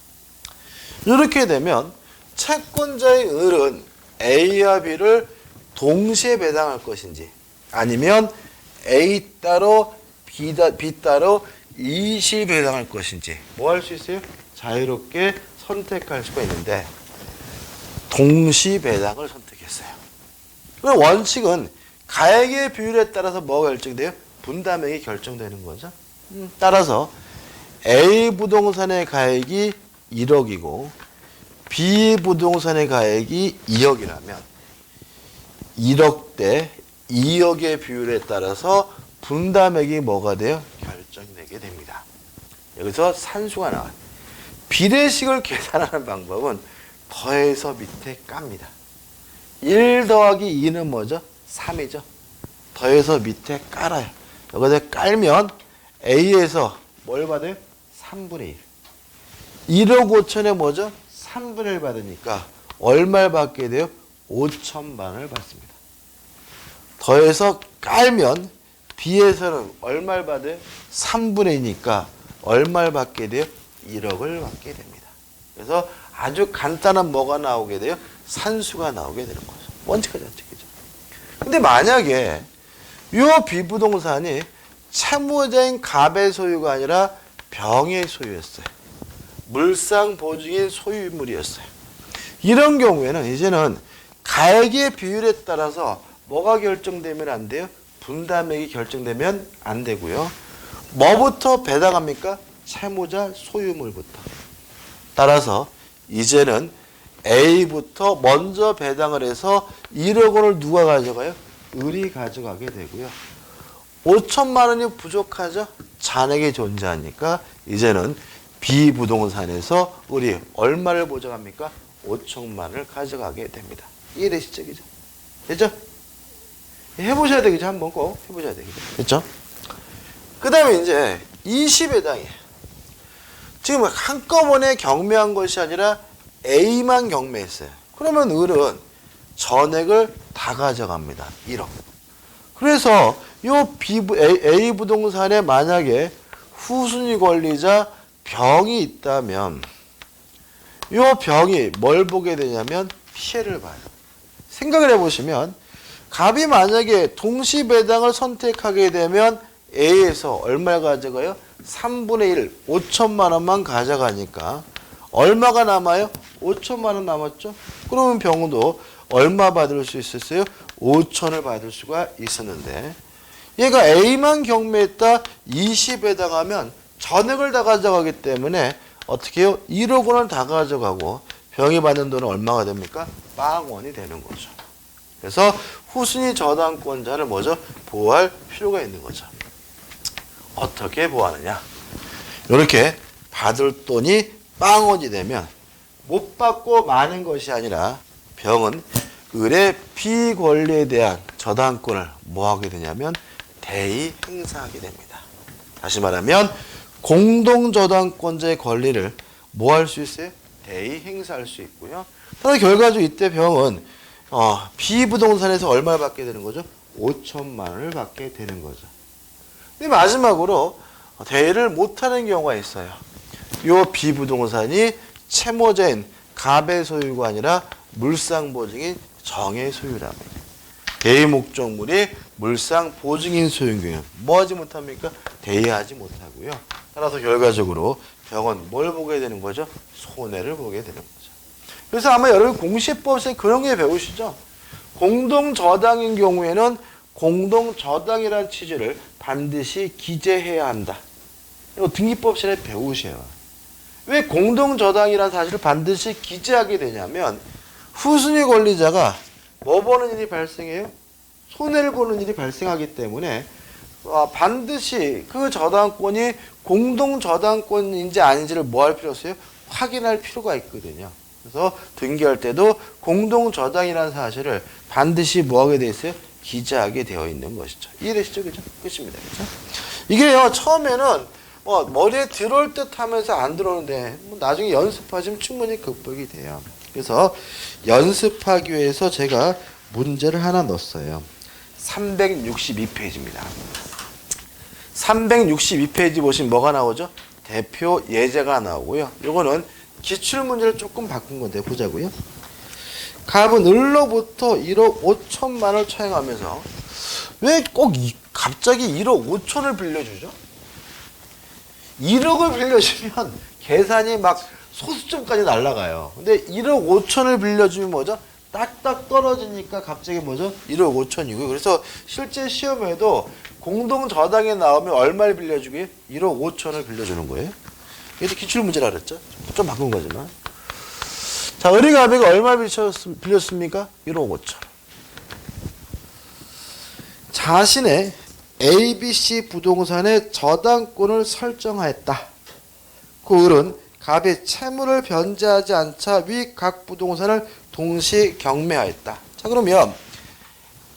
이렇게 되면 채권자의 을은 A와 B를 동시에 배당할 것인지 아니면 A 따로 B 따로 이시 배당할 것인지 뭐 할 수 있어요? 자유롭게 선택할 수가 있는데 동시 배당을 선택했어요. 그럼 원칙은 가액의 비율에 따라서 뭐가 결정돼요? 분담액이 결정되는 거죠. 따라서 A 부동산의 가액이 1억이고 B 부동산의 가액이 2억이라면 1억 대 2억의 비율에 따라서 분담액이 뭐가 돼요? 결정되게 됩니다. 여기서 산수가 나와요. 비례식을 계산하는 방법은 더해서 밑에 깝니다. 1 더하기 2는 뭐죠? 3이죠. 더해서 밑에 깔아요. 여기다 깔면 A에서 뭘 받아요? 3분의 1. 1억 5천에 뭐죠? 3분의 1 받으니까 얼마를 받게 돼요? 5천만을 받습니다. 더해서 깔면 B에서는 얼마를 받아요? 3분의 2니까 얼마를 받게 돼요? 1억을 받게 됩니다. 그래서 아주 간단한 뭐가 나오게 돼요? 산수가 나오게 되는 거죠. 원칙과 원칙이죠. 근데 만약에 이 비부동산이 채무자인 갑의 소유가 아니라 병의 소유였어요. 물상 보증인 소유물이었어요. 이런 경우에는 이제는 가액의 비율에 따라서 뭐가 결정되면 안 돼요? 분담액이 결정되면 안 되고요. 뭐부터 배당합니까? 채무자 소유물부터. 따라서 이제는 A부터 먼저 배당을 해서 1억 원을 누가 가져가요? 을이 가져가게 되고요. 5천만 원이 부족하죠? 잔액이 존재하니까 이제는 B 부동산에서 을이 얼마를 보장합니까? 5천만 원을 가져가게 됩니다. 이해되시죠? 그죠? 됐죠? 해보셔야 되겠죠? 한번 꼭 해보셔야 되겠죠? 됐죠? 그 다음에 이제 20회당이에요. 지금 한꺼번에 경매한 것이 아니라 A만 경매했어요. 그러면 을은 전액을 다 가져갑니다. 1억. 그래서 A 부동산에 만약에 후순위 권리자 병이 있다면 이 병이 뭘 보게 되냐면 피해를 봐요. 생각을 해보시면 갑이 만약에 동시배당을 선택하게 되면 A에서 얼마를 가져가요? 3분의 1, 5천만 원만 가져가니까 얼마가 남아요? 5천만 원 남았죠? 그러면 병도 얼마 받을 수 있었어요? 5천을 받을 수가 있었는데 얘가 A만 경매했다 20에 해당하면 전액을 다 가져가기 때문에 어떻게 해요? 1억 원을 다 가져가고 병이 받는 돈은 얼마가 됩니까? 빵원이 되는 거죠. 그래서 후순위 저당권자를 뭐죠? 보호할 필요가 있는 거죠. 어떻게 보호하느냐? 이렇게 받을 돈이 빵원이 되면 못 받고 마는 것이 아니라 병은 을의 피권리에 대한 저당권을 뭐 하게 되냐면 대의 행사하게 됩니다. 다시 말하면 공동저당권자의 권리를 뭐 할 수 있어요? 대의 행사할 수 있고요. 따라 결과적으로 이때 병은 B부동산에서 얼마를 받게 되는 거죠? 5천만 원을 받게 되는 거죠. 근데 마지막으로 대의를 못하는 경우가 있어요. 이 B부동산이 채무자인 갑의 소유가 아니라 물상보증인 정의 소유랍니다. 대의 목적물이 물상보증인 소유인 경우 뭐 하지 못합니까? 대의하지 못하고요. 따라서 결과적으로 병은 뭘 보게 되는 거죠? 손해를 보게 되는 거죠. 그래서 아마 여러분 공시법에서 그런 게 배우시죠? 공동저당인 경우에는 공동저당이라는 취지를 반드시 기재해야 한다. 이거 등기법 시간에 배우셔요. 왜 공동저당이라는 사실을 반드시 기재하게 되냐면 후순위 권리자가 뭐 보는 일이 발생해요? 손해를 보는 일이 발생하기 때문에 반드시 그 저당권이 공동저당권인지 아닌지를 뭐 할 필요 없어요? 확인할 필요가 있거든요. 그래서 등기할 때도 공동저당이라는 사실을 반드시 뭐 하게 돼 있어요? 기재하게 되어 있는 것이죠. 이해되시죠? 그죠? 끝입니다. 그죠? 이게요, 처음에는 머리에 들어올 듯 하면서 안 들어오는데, 나중에 연습하시면 충분히 극복이 돼요. 그래서 연습하기 위해서 제가 문제를 하나 넣었어요. 362페이지입니다. 362페이지 보시면 뭐가 나오죠? 대표 예제가 나오고요. 요거는 기출문제를 조금 바꾼 건데 보자고요. 갑은 을로부터 1억 5천만 원을 차용하면서 왜 꼭 갑자기 1억 5천을 빌려주죠? 1억을 빌려주면 계산이 막 소수점까지 날아가요. 근데 1억 5천을 빌려주면 뭐죠? 딱딱 떨어지니까 갑자기 뭐죠? 1억 5천이고요. 그래서 실제 시험에도 공동저당에 나오면 얼마를 빌려주게? 1억 5천을 빌려주는 거예요. 이게 기출문제라 그랬죠? 좀 바꾼 거지만. 자, 을이갑이가 얼마를 빌렸습니까? 1억 5천. 자신의 ABC 부동산의 저당권을 설정하였다. 그 을은 갑이 채무를 변제하지 않자 위 각 부동산을 동시 경매하였다. 자, 그러면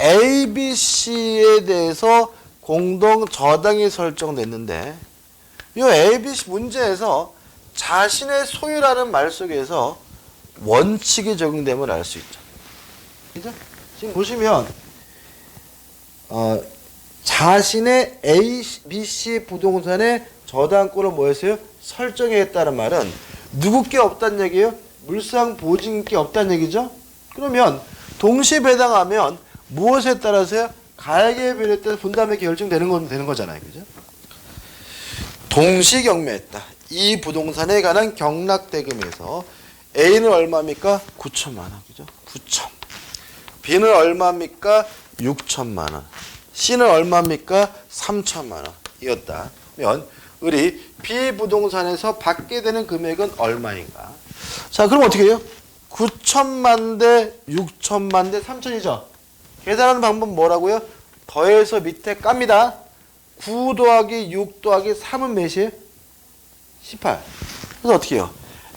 A, B, C에 대해서 공동 저당이 설정됐는데 이 A, B, C 문제에서 자신의 소유라는 말 속에서 원칙이 적용됨을 알 수 있죠. 그죠? 지금 보시면 자신의 A, B, C 부동산의 저당권을 뭐 했어요? 설정했다는 말은 누구 게 없다는 얘기예요? 물상 보증인 게 없다는 얘기죠? 그러면 동시에 배당하면 무엇에 따라서요? 가액에 비례해서 분담이 결정되는 거잖아요. 그죠? 동시 경매했다. 이 부동산에 관한 경락대금에서 A는 얼마입니까? 9천만 원. 그죠? 9천. B는 얼마입니까? 6천만 원. C는 얼마입니까? 3천만 원. 이었다. 그러면 우리 B 부동산에서 받게 되는 금액은 얼마인가? 자, 그럼 어떻게 해요? 9천만 대 6천만 대 3천이죠. 계산하는 방법 뭐라고요? 더해서 밑에 깝니다. 9 더하기 6 더하기 3은 몇이에요? 18. 그래서 어떻게 해요?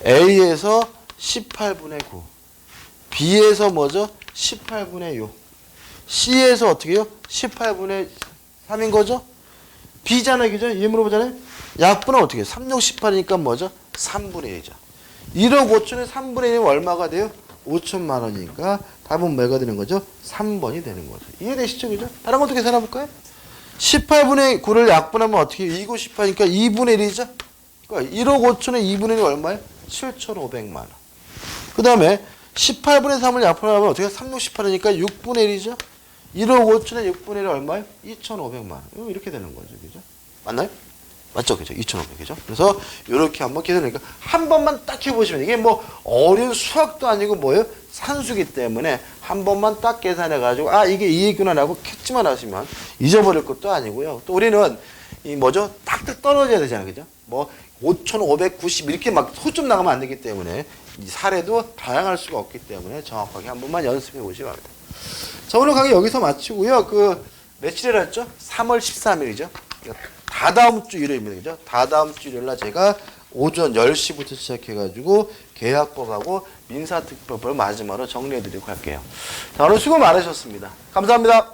A에서 18분의 9. B에서 뭐죠? 18분의 6. C에서 어떻게 해요? 18분의 3인 거죠? B잖아요. 그죠? 얘 물어보잖아요. 약분은 어떻게 해요? 3, 6, 18이니까 뭐죠? 3분의 1이죠. 1억 5천에 3분의 1이면 얼마가 돼요? 5천만 원이니까 답은 뭐가 되는 거죠? 3번이 되는 거죠. 이해되시죠? 그죠? 다른 것도 계산해 볼까요? 18분의 9를 약분하면 어떻게 해요? 2, 9, 18이니까 2분의 1이죠? 그러니까 1억 5천에 2분의 1이 얼마예요? 7,500만 원. 그 다음에 18분의 3을 약분하면 어떻게 해요? 3, 6, 18이니까 6분의 1이죠? 1억 5천에 6분의 1이 얼마예요? 2,500만 원. 이렇게 되는 거죠. 그죠? 맞나요? 맞죠? 그죠? 2,500이죠? 그래서 이렇게 한번 계산하니까 한 번만 딱 해보시면 이게 뭐 어려운 수학도 아니고 뭐예요? 산수기 때문에 한 번만 딱 계산해가지고 아 이게 이익이구나 라고 캐치만 하시면 잊어버릴 것도 아니고요. 또 우리는 이 뭐죠? 딱딱 떨어져야 되잖아요. 그죠? 뭐 5,590 이렇게 막 소점 나가면 안 되기 때문에 이 사례도 다양할 수가 없기 때문에 정확하게 한 번만 연습해 보시기 바랍니다. 자, 오늘 강의 여기서 마치고요. 그 며칠이라 했죠? 3월 13일이죠. 다다음 주 일요일입니다. 그죠? 다다음 주 일요일날 제가 오전 10시부터 시작해가지고 계약법하고 민사특별법을 마지막으로 정리해드리고 할게요. 자, 오늘 수고 많으셨습니다. 감사합니다.